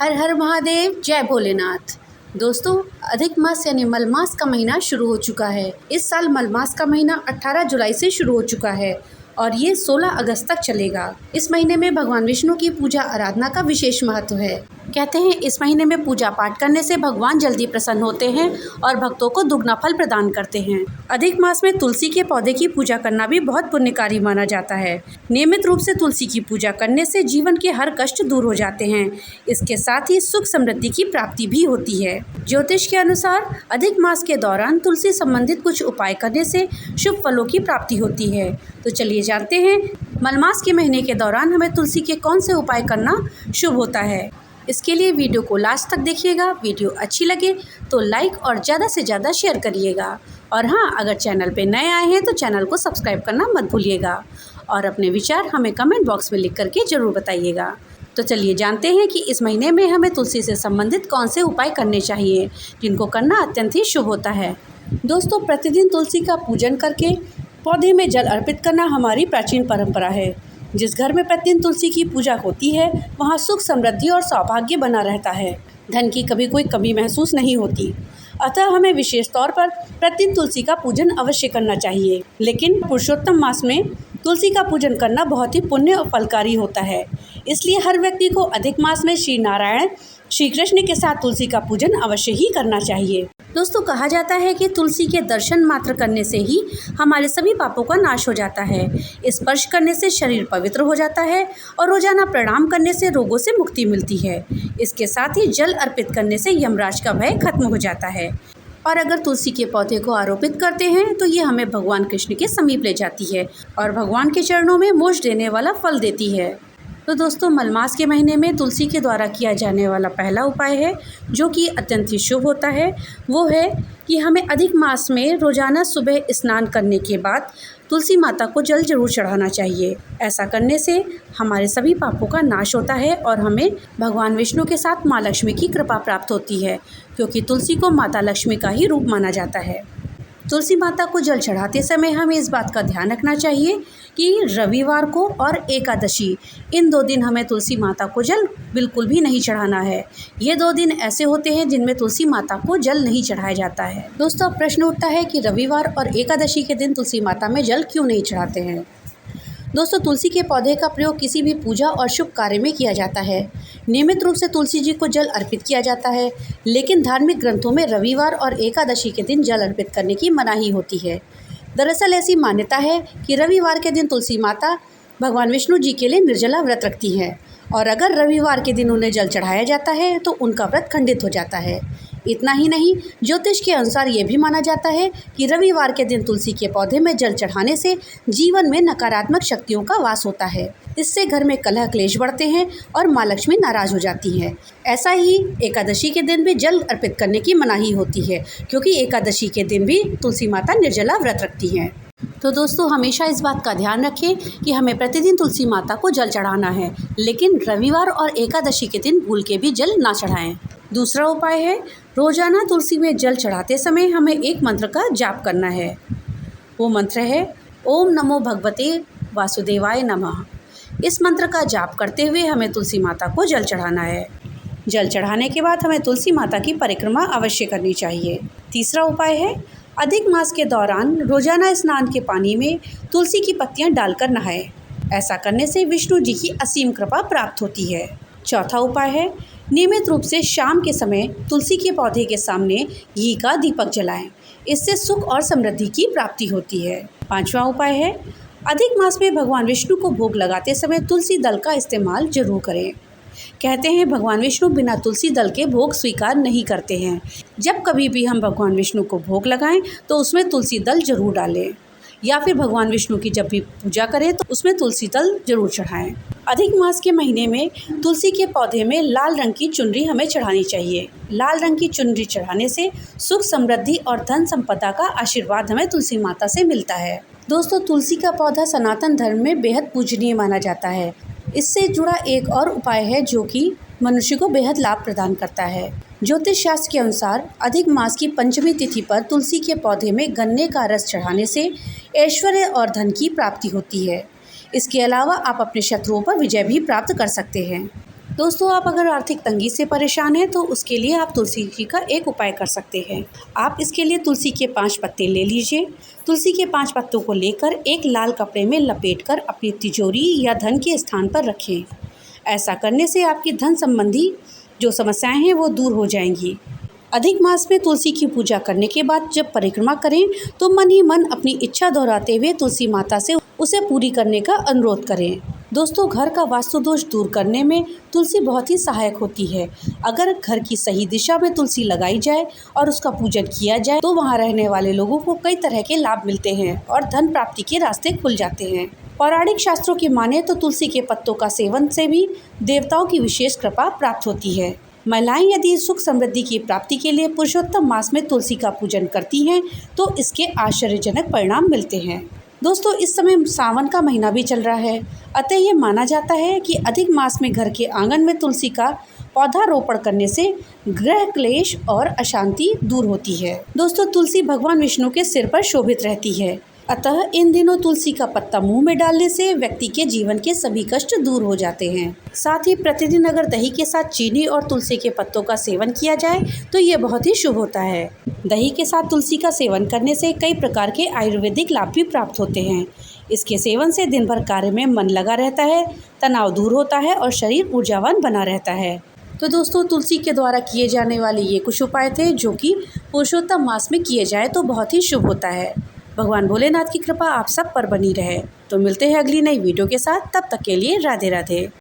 हर हर महादेव, जय भोलेनाथ। दोस्तों, अधिक मास यानी मलमास का महीना शुरू हो चुका है। इस साल मलमास का महीना 18 जुलाई से शुरू हो चुका है और ये 16 अगस्त तक चलेगा। इस महीने में भगवान विष्णु की पूजा आराधना का विशेष महत्व है। कहते हैं इस महीने में पूजा पाठ करने से भगवान जल्दी प्रसन्न होते हैं और भक्तों को दुगना फल प्रदान करते हैं। अधिक मास में तुलसी के पौधे की पूजा करना भी बहुत पुण्यकारी माना जाता है। नियमित रूप से तुलसी की पूजा करने से जीवन के हर कष्ट दूर हो जाते हैं। इसके साथ ही सुख समृद्धि की प्राप्ति भी होती है। ज्योतिष के अनुसार अधिक मास के दौरान तुलसी संबंधित कुछ उपाय करने से शुभ फलों की प्राप्ति होती है। तो चलिए जानते हैं मलमास के महीने के दौरान हमें तुलसी के कौन से उपाय करना शुभ होता है। इसके लिए वीडियो को लास्ट तक देखिएगा। वीडियो अच्छी लगे तो लाइक और ज़्यादा से ज़्यादा शेयर करिएगा। और हाँ, अगर चैनल पे नए आए हैं तो चैनल को सब्सक्राइब करना मत भूलिएगा और अपने विचार हमें कमेंट बॉक्स में लिख करके ज़रूर बताइएगा। तो चलिए जानते हैं कि इस महीने में हमें तुलसी से संबंधित कौन से उपाय करने चाहिए, जिनको करना अत्यंत ही शुभ होता है। दोस्तों, प्रतिदिन तुलसी का पूजन करके पौधे में जल अर्पित करना हमारी प्राचीन परंपरा है। जिस घर में प्रतिदिन तुलसी की पूजा होती है वहाँ सुख समृद्धि और सौभाग्य बना रहता है। धन की कभी कोई कमी महसूस नहीं होती। अतः हमें विशेष तौर पर प्रतिदिन तुलसी का पूजन अवश्य करना चाहिए। लेकिन पुरुषोत्तम मास में तुलसी का पूजन करना बहुत ही पुण्य और फलकारी होता है। इसलिए हर व्यक्ति को अधिक मास में श्री नारायण श्री कृष्ण के साथ तुलसी का पूजन अवश्य ही करना चाहिए। दोस्तों, कहा जाता है कि तुलसी के दर्शन मात्र करने से ही हमारे सभी पापों का नाश हो जाता है। स्पर्श करने से शरीर पवित्र हो जाता है और रोजाना प्रणाम करने से रोगों से मुक्ति मिलती है। इसके साथ ही जल अर्पित करने से यमराज का भय खत्म हो जाता है। और अगर तुलसी के पौधे को आरोपित करते हैं तो ये हमें भगवान कृष्ण के समीप ले जाती है और भगवान के चरणों में मोक्ष देने वाला फल देती है। तो दोस्तों, मलमास के महीने में तुलसी के द्वारा किया जाने वाला पहला उपाय है जो कि अत्यंत ही शुभ होता है, वो है कि हमें अधिक मास में रोजाना सुबह स्नान करने के बाद तुलसी माता को जल जरूर चढ़ाना चाहिए। ऐसा करने से हमारे सभी पापों का नाश होता है और हमें भगवान विष्णु के साथ माँ लक्ष्मी की कृपा प्राप्त होती है, क्योंकि तुलसी को माता लक्ष्मी का ही रूप माना जाता है। तुलसी माता को जल चढ़ाते समय हमें इस बात का ध्यान रखना चाहिए कि रविवार को और एकादशी, इन 2 दिन हमें तुलसी माता को जल बिल्कुल भी नहीं चढ़ाना है। ये 2 दिन ऐसे होते हैं जिनमें तुलसी माता को जल नहीं चढ़ाया जाता है। दोस्तों, अब प्रश्न उठता है कि रविवार और एकादशी के दिन तुलसी माता में जल क्यों नहीं चढ़ाते हैं। दोस्तों, तुलसी के पौधे का प्रयोग किसी भी पूजा और शुभ कार्य में किया जाता है। नियमित रूप से तुलसी जी को जल अर्पित किया जाता है, लेकिन धार्मिक ग्रंथों में रविवार और एकादशी के दिन जल अर्पित करने की मनाही होती है। दरअसल ऐसी मान्यता है कि रविवार के दिन तुलसी माता भगवान विष्णु जी के लिए निर्जला व्रत रखती हैं और अगर रविवार के दिन उन्हें जल चढ़ाया जाता है तो उनका व्रत खंडित हो जाता है। इतना ही नहीं, ज्योतिष के अनुसार ये भी माना जाता है कि रविवार के दिन तुलसी के पौधे में जल चढ़ाने से जीवन में नकारात्मक शक्तियों का वास होता है। इससे घर में कलह क्लेश बढ़ते हैं और माँ लक्ष्मी नाराज हो जाती है। ऐसा ही एकादशी के दिन भी जल अर्पित करने की मनाही होती है, क्योंकि एकादशी के दिन भी तुलसी माता निर्जला व्रत रखती हैं। तो दोस्तों, हमेशा इस बात का ध्यान रखें कि हमें प्रतिदिन तुलसी माता को जल चढ़ाना है, लेकिन रविवार और एकादशी के दिन भूल के भी जल ना चढ़ाएं। दूसरा उपाय है, रोजाना तुलसी में जल चढ़ाते समय हमें एक मंत्र का जाप करना है। वो मंत्र है ओम नमो भगवते वासुदेवाय नमः। इस मंत्र का जाप करते हुए हमें तुलसी माता को जल चढ़ाना है। जल चढ़ाने के बाद हमें तुलसी माता की परिक्रमा अवश्य करनी चाहिए। तीसरा उपाय है, अधिक मास के दौरान रोजाना स्नान के पानी में तुलसी की पत्तियां डालकर नहाएं। ऐसा करने से विष्णु जी की असीम कृपा प्राप्त होती है। चौथा उपाय है, नियमित रूप से शाम के समय तुलसी के पौधे के सामने घी का दीपक जलाएं। इससे सुख और समृद्धि की प्राप्ति होती है। पांचवा उपाय है, अधिक मास में भगवान विष्णु को भोग लगाते समय तुलसी दल का इस्तेमाल जरूर करें। कहते हैं भगवान विष्णु बिना तुलसी दल के भोग स्वीकार नहीं करते हैं। जब कभी भी हम भगवान विष्णु को भोग लगाएं तो उसमें तुलसी दल जरूर डालें, या फिर भगवान विष्णु की जब भी पूजा करें तो उसमें तुलसी दल जरूर चढ़ाएं। अधिक मास के महीने में तुलसी के पौधे में लाल रंग की चुनरी हमें चढ़ानी चाहिए। लाल रंग की चुनरी चढ़ाने से सुख समृद्धि और धन संपदा का आशीर्वाद हमें तुलसी माता से मिलता है। दोस्तों, तुलसी का पौधा सनातन धर्म में बेहद पूजनीय माना जाता है। इससे जुड़ा एक और उपाय है जो कि मनुष्य को बेहद लाभ प्रदान करता है। ज्योतिष शास्त्र के अनुसार अधिक मास की पंचमी तिथि पर तुलसी के पौधे में गन्ने का रस चढ़ाने से ऐश्वर्य और धन की प्राप्ति होती है। इसके अलावा आप अपने शत्रुओं पर विजय भी प्राप्त कर सकते हैं। दोस्तों, आप अगर आर्थिक तंगी से परेशान हैं तो उसके लिए आप तुलसी जी का एक उपाय कर सकते हैं। आप इसके लिए तुलसी के 5 पत्ते ले लीजिए। तुलसी के 5 पत्तों को लेकर एक लाल कपड़े में लपेटकर अपनी तिजोरी या धन के स्थान पर रखें। ऐसा करने से आपकी धन संबंधी जो समस्याएं हैं वो दूर हो जाएंगी। अधिक मास में तुलसी की पूजा करने के बाद जब परिक्रमा करें तो मन ही मन अपनी इच्छा दोहराते हुए तुलसी माता से उसे पूरी करने का अनुरोध करें। दोस्तों, घर का वास्तु दोष दूर करने में तुलसी बहुत ही सहायक होती है। अगर घर की सही दिशा में तुलसी लगाई जाए और उसका पूजन किया जाए तो वहां रहने वाले लोगों को कई तरह के लाभ मिलते हैं और धन प्राप्ति के रास्ते खुल जाते हैं। पौराणिक शास्त्रों की माने तो तुलसी के पत्तों का सेवन से भी देवताओं की विशेष कृपा प्राप्त होती है। महिलाएं यदि सुख समृद्धि की प्राप्ति के लिए पुरुषोत्तम मास में तुलसी का पूजन करती हैं तो इसके आश्चर्यजनक परिणाम मिलते हैं। दोस्तों, इस समय सावन का महीना भी चल रहा है, अतः ये माना जाता है कि अधिक मास में घर के आंगन में तुलसी का पौधारोपण करने से ग्रह क्लेश और अशांति दूर होती है। दोस्तों, तुलसी भगवान विष्णु के सिर पर शोभित रहती है, अतः इन दिनों तुलसी का पत्ता मुंह में डालने से व्यक्ति के जीवन के सभी कष्ट दूर हो जाते हैं। साथ ही प्रतिदिन अगर दही के साथ चीनी और तुलसी के पत्तों का सेवन किया जाए तो ये बहुत ही शुभ होता है। दही के साथ तुलसी का सेवन करने से कई प्रकार के आयुर्वेदिक लाभ भी प्राप्त होते हैं। इसके सेवन से दिन भर कार्य में मन लगा रहता है, तनाव दूर होता है और शरीर ऊर्जावान बना रहता है। तो दोस्तों, तुलसी के द्वारा किए जाने वाले ये कुछ उपाय थे जो कि पुरुषोत्तम मास में किए जाए तो बहुत ही शुभ होता है। भगवान भोलेनाथ की कृपा आप सब पर बनी रहे। तो मिलते हैं अगली नई वीडियो के साथ, तब तक के लिए राधे राधे।